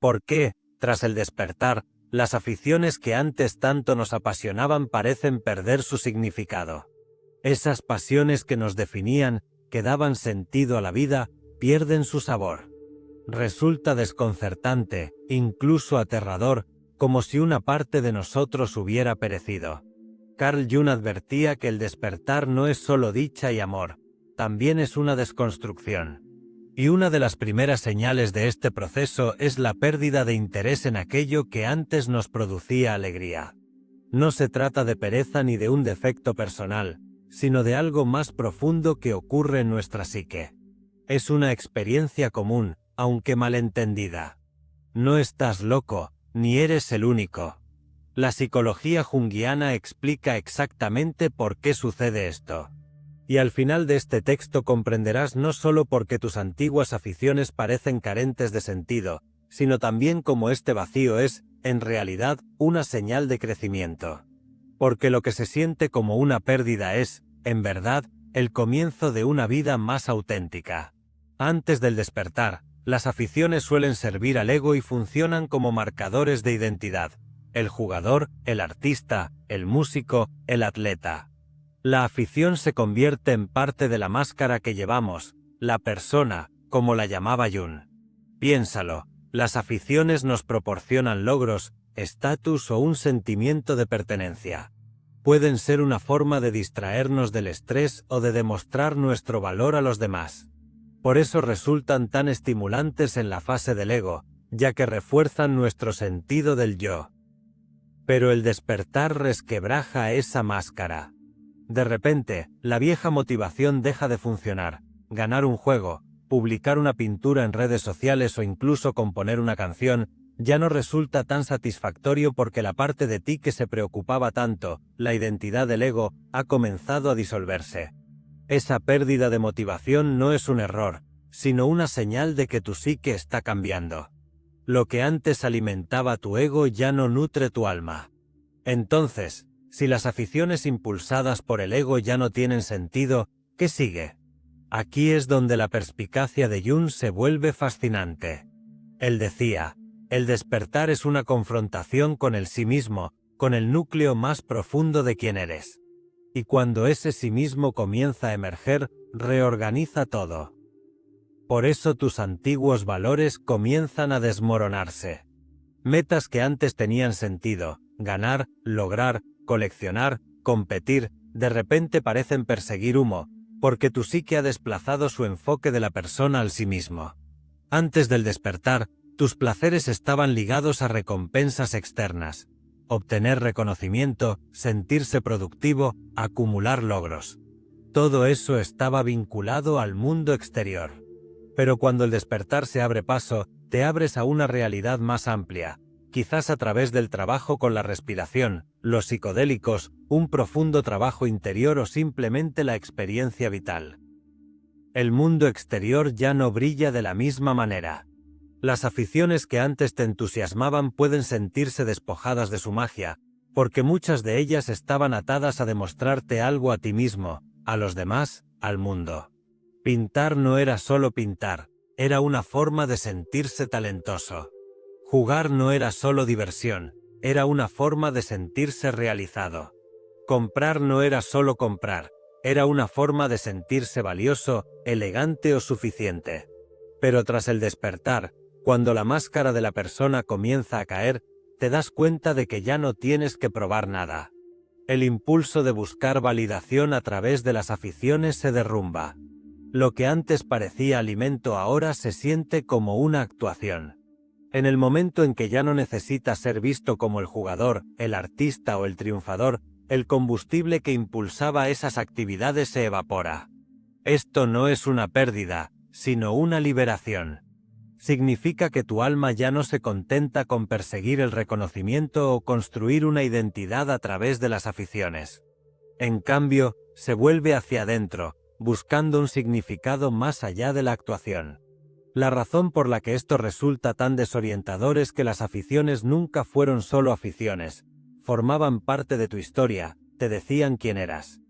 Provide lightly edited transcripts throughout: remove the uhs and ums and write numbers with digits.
¿Por qué, tras el despertar, las aficiones que antes tanto nos apasionaban parecen perder su significado? Esas pasiones que nos definían, que daban sentido a la vida, pierden su sabor. Resulta desconcertante, incluso aterrador, como si una parte de nosotros hubiera perecido. Carl Jung advertía que el despertar no es solo dicha y amor, también es una desconstrucción. Y una de las primeras señales de este proceso es la pérdida de interés en aquello que antes nos producía alegría. No se trata de pereza ni de un defecto personal, sino de algo más profundo que ocurre en nuestra psique. Es una experiencia común, aunque malentendida. No estás loco, ni eres el único. La psicología junguiana explica exactamente por qué sucede esto. Y al final de este texto comprenderás no solo por qué tus antiguas aficiones parecen carentes de sentido, sino también cómo este vacío es, en realidad, una señal de crecimiento. Porque lo que se siente como una pérdida es, en verdad, el comienzo de una vida más auténtica. Antes del despertar, las aficiones suelen servir al ego y funcionan como marcadores de identidad. El jugador, el artista, el músico, el atleta. La afición se convierte en parte de la máscara que llevamos, la persona, como la llamaba Jung. Piénsalo, las aficiones nos proporcionan logros, estatus o un sentimiento de pertenencia. Pueden ser una forma de distraernos del estrés o de demostrar nuestro valor a los demás. Por eso resultan tan estimulantes en la fase del ego, ya que refuerzan nuestro sentido del yo. Pero el despertar resquebraja esa máscara. De repente, la vieja motivación deja de funcionar. Ganar un juego, publicar una pintura en redes sociales o incluso componer una canción, ya no resulta tan satisfactorio porque la parte de ti que se preocupaba tanto, la identidad del ego, ha comenzado a disolverse. Esa pérdida de motivación no es un error, sino una señal de que tu psique está cambiando. Lo que antes alimentaba tu ego ya no nutre tu alma. Entonces, si las aficiones impulsadas por el ego ya no tienen sentido, ¿qué sigue? Aquí es donde la perspicacia de Jung se vuelve fascinante. Él decía, el despertar es una confrontación con el sí mismo, con el núcleo más profundo de quién eres. Y cuando ese sí mismo comienza a emerger, reorganiza todo. Por eso tus antiguos valores comienzan a desmoronarse. Metas que antes tenían sentido, ganar, lograr, coleccionar, competir, de repente parecen perseguir humo, porque tu psique ha desplazado su enfoque de la persona al sí mismo. Antes del despertar, tus placeres estaban ligados a recompensas externas. Obtener reconocimiento, sentirse productivo, acumular logros. Todo eso estaba vinculado al mundo exterior. Pero cuando el despertar se abre paso, te abres a una realidad más amplia, quizás a través del trabajo con la respiración, los psicodélicos, un profundo trabajo interior o simplemente la experiencia vital. El mundo exterior ya no brilla de la misma manera. Las aficiones que antes te entusiasmaban pueden sentirse despojadas de su magia, porque muchas de ellas estaban atadas a demostrarte algo a ti mismo, a los demás, al mundo. Pintar no era solo pintar, era una forma de sentirse talentoso. Jugar no era solo diversión, era una forma de sentirse realizado. Comprar no era solo comprar, era una forma de sentirse valioso, elegante o suficiente. Pero tras el despertar, cuando la máscara de la persona comienza a caer, te das cuenta de que ya no tienes que probar nada. El impulso de buscar validación a través de las aficiones se derrumba. Lo que antes parecía alimento ahora se siente como una actuación. En el momento en que ya no necesitas ser visto como el jugador, el artista o el triunfador, el combustible que impulsaba esas actividades se evapora. Esto no es una pérdida, sino una liberación. Significa que tu alma ya no se contenta con perseguir el reconocimiento o construir una identidad a través de las aficiones. En cambio, se vuelve hacia adentro, buscando un significado más allá de la actuación. La razón por la que esto resulta tan desorientador es que las aficiones nunca fueron solo aficiones, formaban parte de tu historia, te decían quién eras.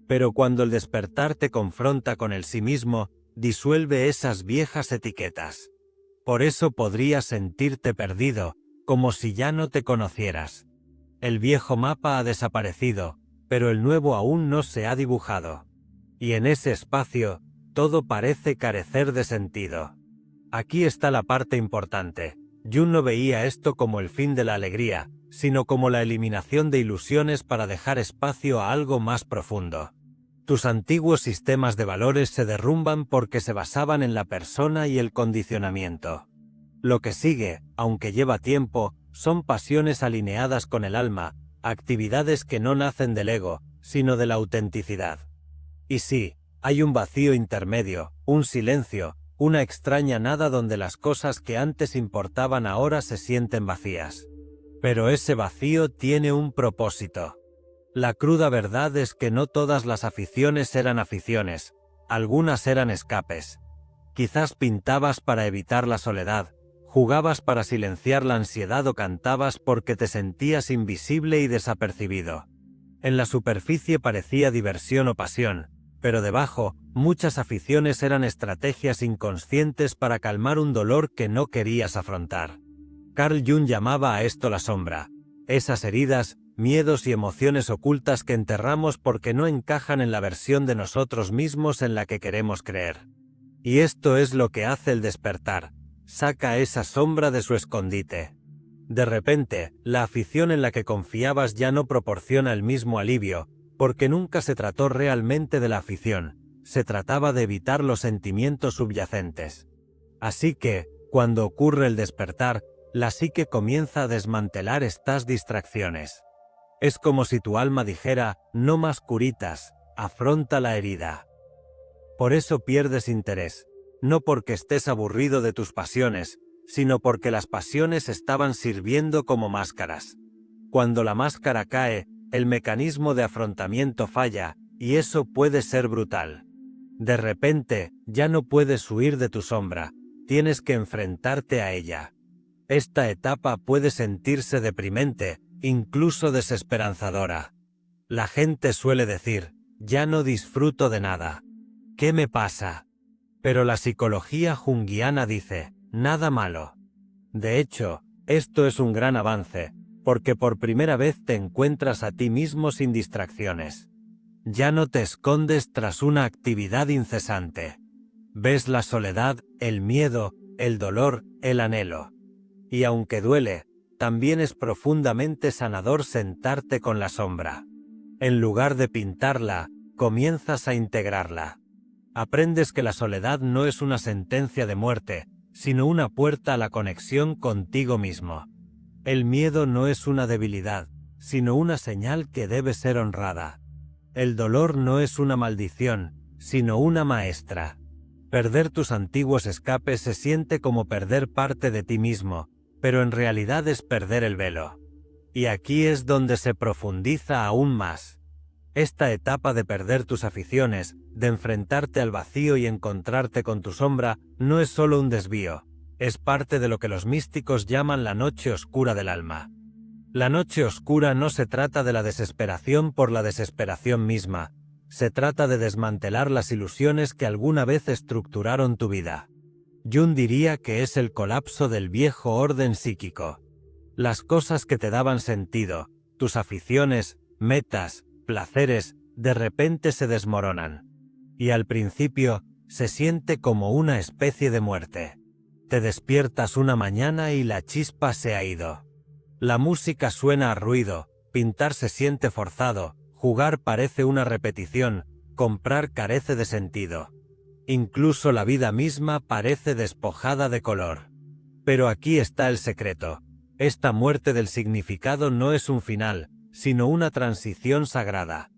Pero cuando el despertar te confronta con el sí mismo, disuelve esas viejas etiquetas. Por eso podrías sentirte perdido, como si ya no te conocieras. El viejo mapa ha desaparecido, pero el nuevo aún no se ha dibujado. Y en ese espacio, todo parece carecer de sentido. Aquí está la parte importante. Jung no veía esto como el fin de la alegría, sino como la eliminación de ilusiones para dejar espacio a algo más profundo. Tus antiguos sistemas de valores se derrumban porque se basaban en la persona y el condicionamiento. Lo que sigue, aunque lleva tiempo, son pasiones alineadas con el alma, actividades que no nacen del ego, sino de la autenticidad. Y sí, hay un vacío intermedio, un silencio, una extraña nada donde las cosas que antes importaban ahora se sienten vacías. Pero ese vacío tiene un propósito. La cruda verdad es que no todas las aficiones eran aficiones, algunas eran escapes. Quizás pintabas para evitar la soledad, jugabas para silenciar la ansiedad o cantabas porque te sentías invisible y desapercibido. En la superficie parecía diversión o pasión, pero debajo, muchas aficiones eran estrategias inconscientes para calmar un dolor que no querías afrontar. Carl Jung llamaba a esto la sombra, esas heridas, miedos y emociones ocultas que enterramos porque no encajan en la versión de nosotros mismos en la que queremos creer. Y esto es lo que hace el despertar, saca esa sombra de su escondite. De repente, la afición en la que confiabas ya no proporciona el mismo alivio, porque nunca se trató realmente de la afición, se trataba de evitar los sentimientos subyacentes. Así que, cuando ocurre el despertar, la psique comienza a desmantelar estas distracciones. Es como si tu alma dijera, no más curitas, afronta la herida. Por eso pierdes interés, no porque estés aburrido de tus pasiones, sino porque las pasiones estaban sirviendo como máscaras. Cuando la máscara cae, el mecanismo de afrontamiento falla, y eso puede ser brutal. De repente, ya no puedes huir de tu sombra, tienes que enfrentarte a ella. Esta etapa puede sentirse deprimente, incluso desesperanzadora. La gente suele decir, ya no disfruto de nada. ¿Qué me pasa? Pero la psicología junguiana dice, nada malo. De hecho, esto es un gran avance, porque por primera vez te encuentras a ti mismo sin distracciones. Ya no te escondes tras una actividad incesante. Ves la soledad, el miedo, el dolor, el anhelo. Y aunque duele, también es profundamente sanador sentarte con la sombra. En lugar de pintarla, comienzas a integrarla. Aprendes que la soledad no es una sentencia de muerte, sino una puerta a la conexión contigo mismo. El miedo no es una debilidad, sino una señal que debe ser honrada. El dolor no es una maldición, sino una maestra. Perder tus antiguos escapes se siente como perder parte de ti mismo, pero en realidad es perder el velo. Y aquí es donde se profundiza aún más. Esta etapa de perder tus aficiones, de enfrentarte al vacío y encontrarte con tu sombra, no es solo un desvío, es parte de lo que los místicos llaman la noche oscura del alma. La noche oscura no se trata de la desesperación por la desesperación misma, se trata de desmantelar las ilusiones que alguna vez estructuraron tu vida. Jung diría que es el colapso del viejo orden psíquico. Las cosas que te daban sentido, tus aficiones, metas, placeres, de repente se desmoronan. Y al principio, se siente como una especie de muerte. Te despiertas una mañana y la chispa se ha ido. La música suena a ruido, pintar se siente forzado, jugar parece una repetición, comprar carece de sentido. Incluso la vida misma parece despojada de color. Pero aquí está el secreto. Esta muerte del significado no es un final, sino una transición sagrada.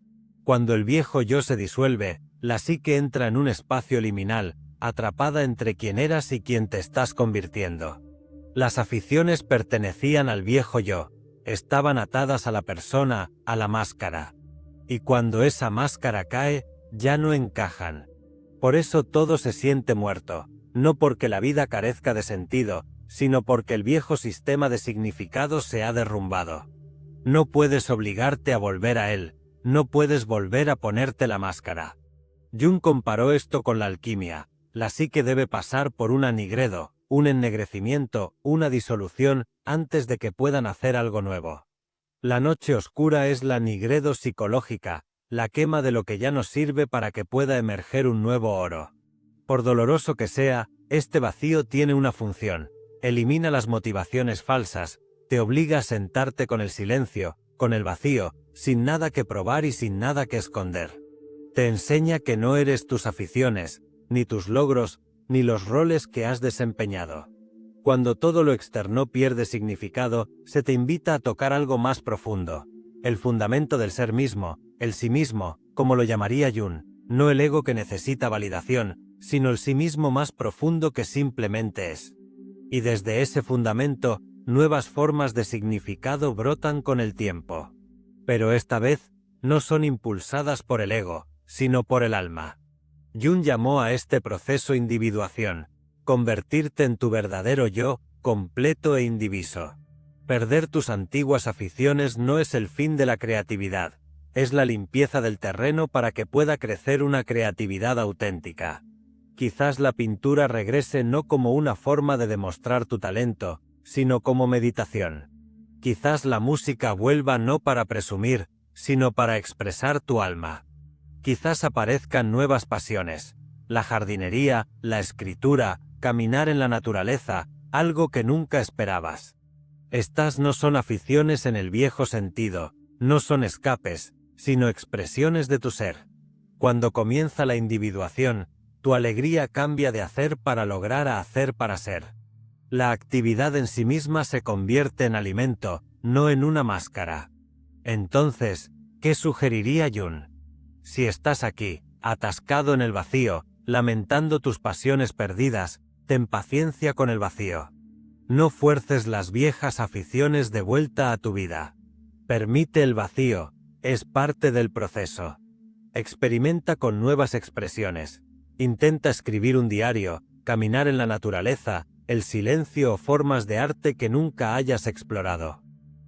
Cuando el viejo yo se disuelve, la psique entra en un espacio liminal, atrapada entre quien eras y quien te estás convirtiendo. Las aficiones pertenecían al viejo yo, estaban atadas a la persona, a la máscara. Y cuando esa máscara cae, ya no encajan. Por eso todo se siente muerto, no porque la vida carezca de sentido, sino porque el viejo sistema de significados se ha derrumbado. No puedes obligarte a volver a él, no puedes volver a ponerte la máscara. Jung comparó esto con la alquimia, la psique debe pasar por un anigredo, un ennegrecimiento, una disolución, antes de que puedan hacer algo nuevo. La noche oscura es la nigredo psicológica, la quema de lo que ya nos sirve para que pueda emerger un nuevo oro. Por doloroso que sea, este vacío tiene una función: elimina las motivaciones falsas, te obliga a sentarte con el silencio, con el vacío, sin nada que probar y sin nada que esconder. Te enseña que no eres tus aficiones, ni tus logros, ni los roles que has desempeñado. Cuando todo lo externo pierde significado, se te invita a tocar algo más profundo, el fundamento del ser mismo, el sí mismo, como lo llamaría Jung, no el ego que necesita validación, sino el sí mismo más profundo que simplemente es. Y desde ese fundamento, nuevas formas de significado brotan con el tiempo. Pero esta vez, no son impulsadas por el ego, sino por el alma. Jung llamó a este proceso individuación, convertirte en tu verdadero yo, completo e indiviso. Perder tus antiguas aficiones no es el fin de la creatividad, es la limpieza del terreno para que pueda crecer una creatividad auténtica. Quizás la pintura regrese no como una forma de demostrar tu talento, sino como meditación. Quizás la música vuelva no para presumir, sino para expresar tu alma. Quizás aparezcan nuevas pasiones, la jardinería, la escritura, caminar en la naturaleza, algo que nunca esperabas. Estas no son aficiones en el viejo sentido, no son escapes, sino expresiones de tu ser. Cuando comienza la individuación, tu alegría cambia de hacer para lograr a hacer para ser. La actividad en sí misma se convierte en alimento, no en una máscara. Entonces, ¿qué sugeriría Jung? Si estás aquí, atascado en el vacío, lamentando tus pasiones perdidas, ten paciencia con el vacío. No fuerces las viejas aficiones de vuelta a tu vida. Permite el vacío, es parte del proceso. Experimenta con nuevas expresiones. Intenta escribir un diario, caminar en la naturaleza, el silencio o formas de arte que nunca hayas explorado.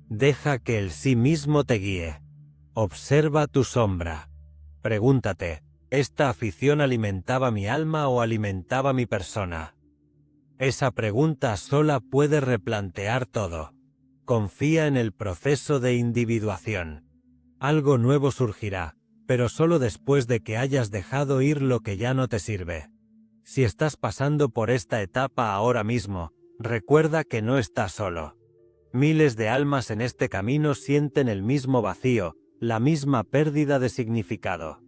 Deja que el sí mismo te guíe. Observa tu sombra. Pregúntate, ¿esta afición alimentaba mi alma o alimentaba mi persona? Esa pregunta sola puede replantear todo. Confía en el proceso de individuación. Algo nuevo surgirá, pero solo después de que hayas dejado ir lo que ya no te sirve. Si estás pasando por esta etapa ahora mismo, recuerda que no estás solo. Miles de almas en este camino sienten el mismo vacío, la misma pérdida de significado.